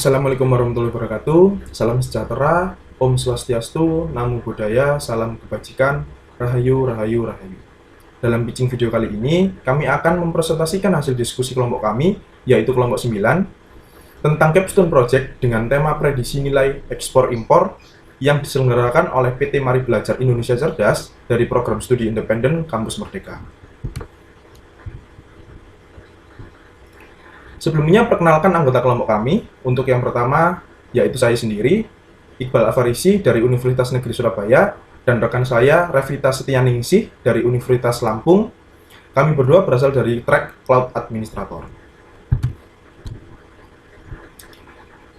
Assalamualaikum warahmatullahi wabarakatuh. Salam sejahtera, Om Swastiastu, Namo Buddhaya, salam kebajikan, Rahayu, Rahayu, Rahayu. Dalam pitching video kali ini, kami akan mempresentasikan hasil diskusi kelompok kami, yaitu kelompok 9, tentang Capstone Project dengan tema prediksi nilai ekspor-impor yang diselenggarakan oleh PT Mari Belajar Indonesia Cerdas dari Program Studi Independen Kampus Merdeka. Sebelumnya, perkenalkan anggota kelompok kami. Untuk yang pertama, yaitu saya sendiri, Iqbal Afarisi dari Universitas Negeri Surabaya, dan rekan saya, Revita Setianingsih dari Universitas Lampung. Kami berdua berasal dari track Cloud Administrator.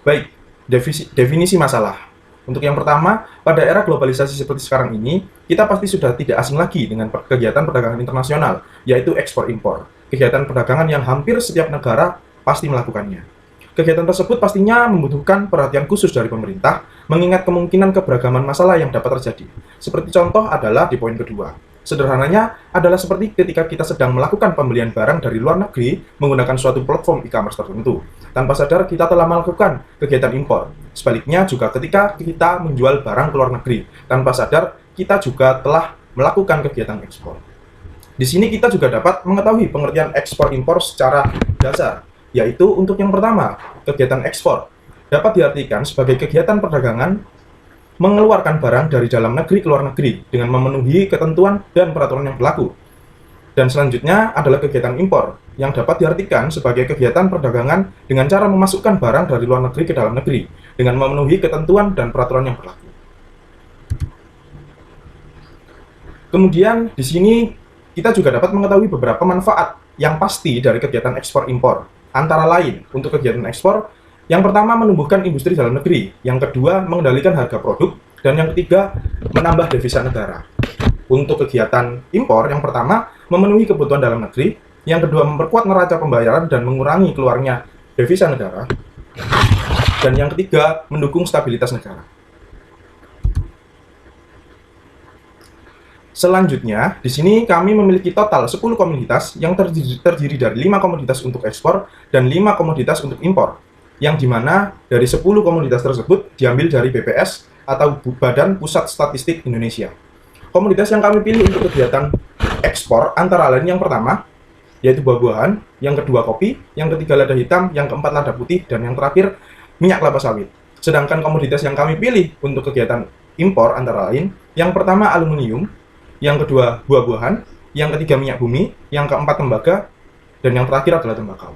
Baik, definisi masalah. Untuk yang pertama, pada era globalisasi seperti sekarang ini, kita pasti sudah tidak asing lagi dengan kegiatan perdagangan internasional, yaitu ekspor-impor. Kegiatan perdagangan yang hampir setiap negara pasti melakukannya. Kegiatan tersebut pastinya membutuhkan perhatian khusus dari pemerintah, mengingat kemungkinan keberagaman masalah yang dapat terjadi. Seperti contoh adalah di poin kedua. Sederhananya adalah seperti ketika kita sedang melakukan pembelian barang dari luar negeri menggunakan suatu platform e-commerce tertentu. Tanpa sadar kita telah melakukan kegiatan impor. Sebaliknya juga ketika kita menjual barang ke luar negeri, tanpa sadar kita juga telah melakukan kegiatan ekspor. Di sini kita juga dapat mengetahui pengertian ekspor-impor secara dasar, yaitu untuk yang pertama, kegiatan ekspor dapat diartikan sebagai kegiatan perdagangan mengeluarkan barang dari dalam negeri ke luar negeri dengan memenuhi ketentuan dan peraturan yang berlaku. Dan selanjutnya adalah kegiatan impor yang dapat diartikan sebagai kegiatan perdagangan dengan cara memasukkan barang dari luar negeri ke dalam negeri dengan memenuhi ketentuan dan peraturan yang berlaku. Kemudian di sini kita juga dapat mengetahui beberapa manfaat yang pasti dari kegiatan ekspor-impor. Antara lain, untuk kegiatan ekspor, yang pertama menumbuhkan industri dalam negeri, yang kedua mengendalikan harga produk, dan yang ketiga menambah devisa negara. Untuk kegiatan impor, yang pertama memenuhi kebutuhan dalam negeri, yang kedua memperkuat neraca pembayaran dan mengurangi keluarnya devisa negara, dan yang ketiga mendukung stabilitas negara. Selanjutnya, di sini kami memiliki total 10 komoditas yang terdiri dari 5 komoditas untuk ekspor dan 5 komoditas untuk impor, yang dimana dari 10 komoditas tersebut diambil dari BPS atau Badan Pusat Statistik Indonesia. Komoditas yang kami pilih untuk kegiatan ekspor antara lain yang pertama, yaitu buah-buahan, yang kedua kopi, yang ketiga lada hitam, yang keempat lada putih, dan yang terakhir minyak kelapa sawit. Sedangkan komoditas yang kami pilih untuk kegiatan impor antara lain, yang pertama aluminium, yang kedua buah-buahan, yang ketiga minyak bumi, yang keempat tembaga, dan yang terakhir adalah tembakau.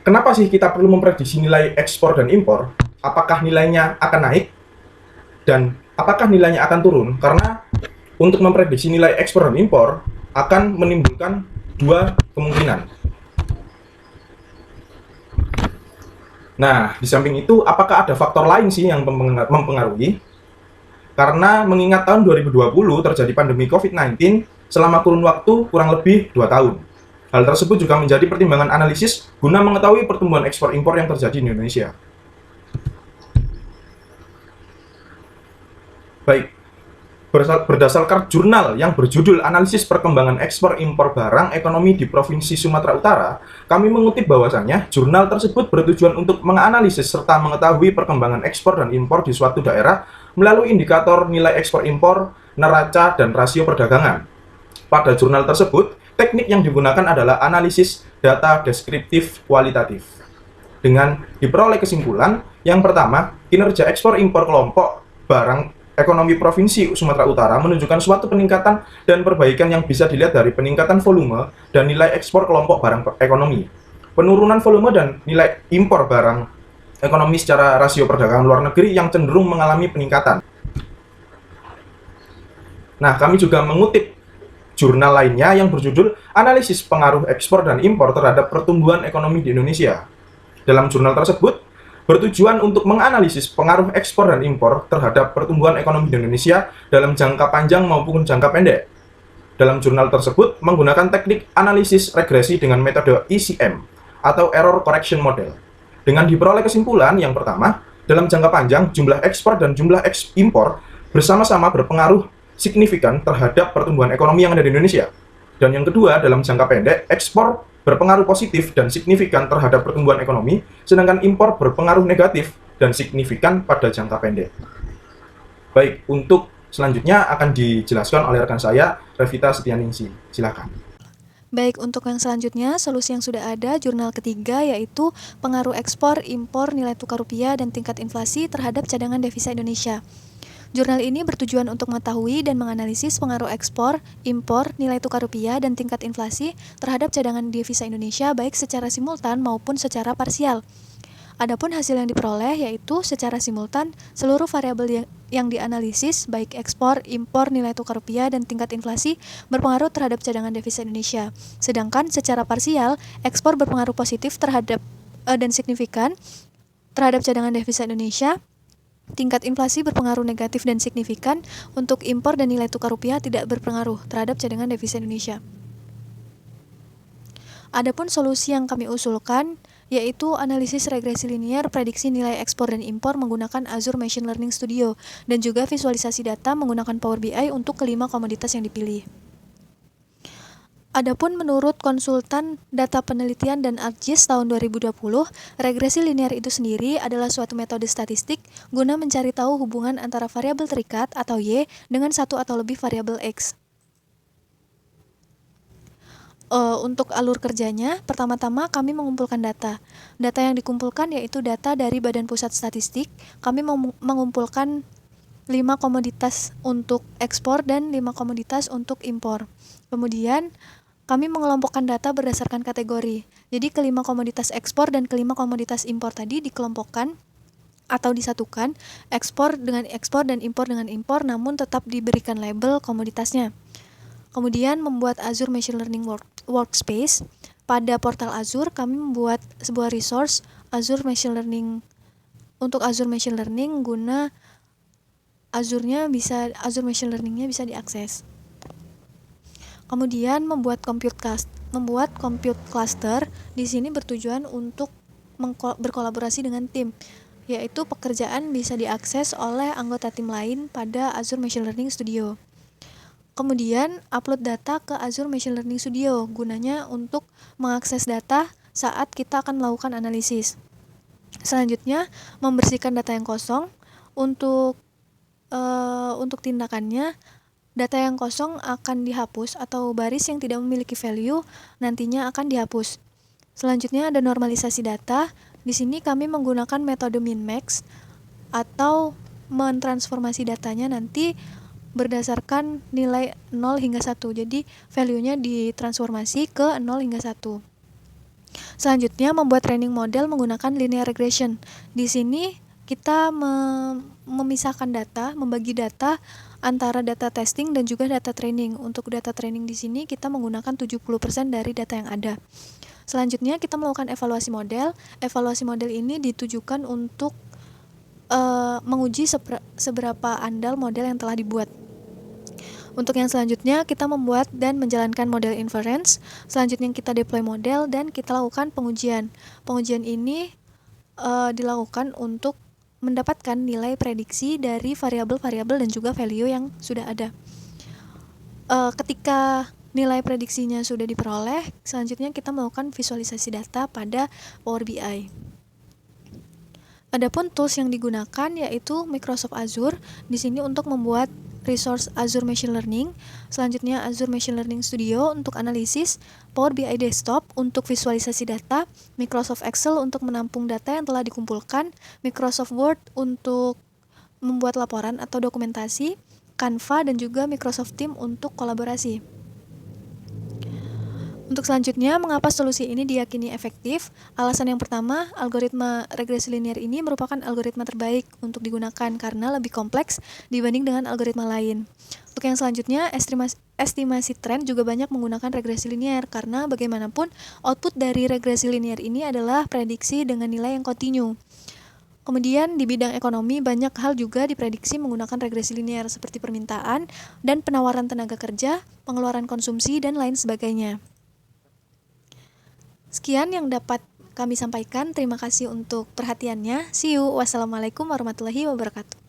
Kenapa sih kita perlu memprediksi nilai ekspor dan impor? Apakah nilainya akan naik? Dan apakah nilainya akan turun? Karena untuk memprediksi nilai ekspor dan impor akan menimbulkan dua kemungkinan. Nah, di samping itu, apakah ada faktor lain sih yang mempengaruhi? Karena mengingat tahun 2020 terjadi pandemi COVID-19 selama kurun waktu kurang lebih 2 tahun. Hal tersebut juga menjadi pertimbangan analisis guna mengetahui pertumbuhan ekspor-impor yang terjadi di Indonesia. Baik, berdasarkan jurnal yang berjudul Analisis Perkembangan Ekspor-Impor Barang Ekonomi di Provinsi Sumatera Utara, kami mengutip bahwasannya jurnal tersebut bertujuan untuk menganalisis serta mengetahui perkembangan ekspor dan impor di suatu daerah melalui indikator nilai ekspor-impor, neraca, dan rasio perdagangan. Pada jurnal tersebut, teknik yang digunakan adalah analisis data deskriptif kualitatif. Dengan diperoleh kesimpulan, yang pertama, kinerja ekspor-impor kelompok barang ekonomi Provinsi Sumatera Utara menunjukkan suatu peningkatan dan perbaikan yang bisa dilihat dari peningkatan volume dan nilai ekspor kelompok barang ekonomi. Penurunan volume dan nilai impor barang ekonomi secara rasio perdagangan luar negeri yang cenderung mengalami peningkatan. Nah, kami juga mengutip jurnal lainnya yang berjudul Analisis Pengaruh Ekspor dan Impor terhadap Pertumbuhan Ekonomi di Indonesia. Dalam jurnal tersebut, bertujuan untuk menganalisis pengaruh ekspor dan impor terhadap pertumbuhan ekonomi di Indonesia dalam jangka panjang maupun jangka pendek. Dalam jurnal tersebut menggunakan teknik analisis regresi dengan metode ECM atau Error Correction Model. Dengan diperoleh kesimpulan yang pertama, dalam jangka panjang jumlah ekspor dan jumlah impor bersama-sama berpengaruh signifikan terhadap pertumbuhan ekonomi yang ada di Indonesia. Dan yang kedua, dalam jangka pendek, ekspor berpengaruh positif dan signifikan terhadap pertumbuhan ekonomi, sedangkan impor berpengaruh negatif dan signifikan pada jangka pendek. Baik, untuk selanjutnya akan dijelaskan oleh rekan saya, Revita Setianingsih. Silakan. Baik, untuk yang selanjutnya, solusi yang sudah ada, jurnal ketiga yaitu pengaruh ekspor, impor, nilai tukar rupiah, dan tingkat inflasi terhadap cadangan devisa Indonesia. Jurnal ini bertujuan untuk mengetahui dan menganalisis pengaruh ekspor, impor, nilai tukar rupiah, dan tingkat inflasi terhadap cadangan devisa Indonesia baik secara simultan maupun secara parsial. Adapun hasil yang diperoleh yaitu secara simultan seluruh variabel yang dianalisis baik ekspor, impor, nilai tukar rupiah, dan tingkat inflasi berpengaruh terhadap cadangan devisa Indonesia. Sedangkan secara parsial, ekspor berpengaruh positif terhadap dan signifikan terhadap cadangan devisa Indonesia. Tingkat inflasi berpengaruh negatif dan signifikan untuk impor dan nilai tukar rupiah tidak berpengaruh terhadap cadangan devisa Indonesia. Adapun solusi yang kami usulkan yaitu analisis regresi linear prediksi nilai ekspor dan impor menggunakan Azure Machine Learning Studio dan juga visualisasi data menggunakan Power BI untuk kelima komoditas yang dipilih. Adapun menurut konsultan data penelitian dan ArcGIS tahun 2020, regresi linear itu sendiri adalah suatu metode statistik guna mencari tahu hubungan antara variabel terikat atau Y dengan satu atau lebih variabel X. Untuk alur kerjanya, pertama-tama kami mengumpulkan data. Data yang dikumpulkan yaitu data dari Badan Pusat Statistik. Kami mengumpulkan 5 komoditas untuk ekspor dan 5 komoditas untuk impor. Kemudian, kami mengelompokkan data berdasarkan kategori. Jadi, kelima komoditas ekspor dan kelima komoditas impor tadi dikelompokkan atau disatukan, ekspor dan impor dengan impor, namun tetap diberikan label komoditasnya. Kemudian membuat Azure Machine Learning Workspace. Pada portal Azure, kami membuat sebuah resource Azure Machine Learning untuk Azure Machine Learning guna Azure Machine Learning-nya bisa diakses. Kemudian membuat compute cluster. Di sini bertujuan untuk berkolaborasi dengan tim, yaitu pekerjaan bisa diakses oleh anggota tim lain pada Azure Machine Learning Studio. Kemudian upload data ke Azure Machine Learning Studio gunanya untuk mengakses data saat kita akan melakukan analisis. Selanjutnya, membersihkan data yang kosong. Untuk tindakannya, data yang kosong akan dihapus atau baris yang tidak memiliki value nantinya akan dihapus. Selanjutnya ada normalisasi data. Di sini kami menggunakan metode min-max atau mentransformasi datanya nanti berdasarkan nilai 0 hingga 1. Jadi, value-nya ditransformasi ke 0 hingga 1. Selanjutnya, membuat training model menggunakan linear regression. Di sini, kita memisahkan data, membagi data antara data testing dan juga data training. Untuk data training di sini, kita menggunakan 70% dari data yang ada. Selanjutnya, kita melakukan evaluasi model. Evaluasi model ini ditujukan untuk menguji seberapa andal model yang telah dibuat. Untuk yang selanjutnya, kita membuat dan menjalankan model inference. Selanjutnya kita deploy model dan kita lakukan pengujian. Pengujian ini dilakukan untuk mendapatkan nilai prediksi dari variabel-variabel dan juga value yang sudah ada. Ketika nilai prediksinya sudah diperoleh, selanjutnya kita melakukan visualisasi data pada Power BI. Adapun tools yang digunakan yaitu Microsoft Azure di sini untuk membuat resource Azure Machine Learning, selanjutnya Azure Machine Learning Studio untuk analisis, Power BI Desktop untuk visualisasi data, Microsoft Excel untuk menampung data yang telah dikumpulkan, Microsoft Word untuk membuat laporan atau dokumentasi, Canva dan juga Microsoft Teams untuk kolaborasi. Untuk selanjutnya, mengapa solusi ini diyakini efektif? Alasan yang pertama, algoritma regresi linear ini merupakan algoritma terbaik untuk digunakan karena lebih kompleks dibanding dengan algoritma lain. Untuk yang selanjutnya, estimasi tren juga banyak menggunakan regresi linear karena bagaimanapun output dari regresi linear ini adalah prediksi dengan nilai yang kontinu. Kemudian di bidang ekonomi banyak hal juga diprediksi menggunakan regresi linear seperti permintaan dan penawaran tenaga kerja, pengeluaran konsumsi, dan lain sebagainya. Sekian yang dapat kami sampaikan. Terima kasih untuk perhatiannya. See you. Wassalamualaikum warahmatullahi wabarakatuh.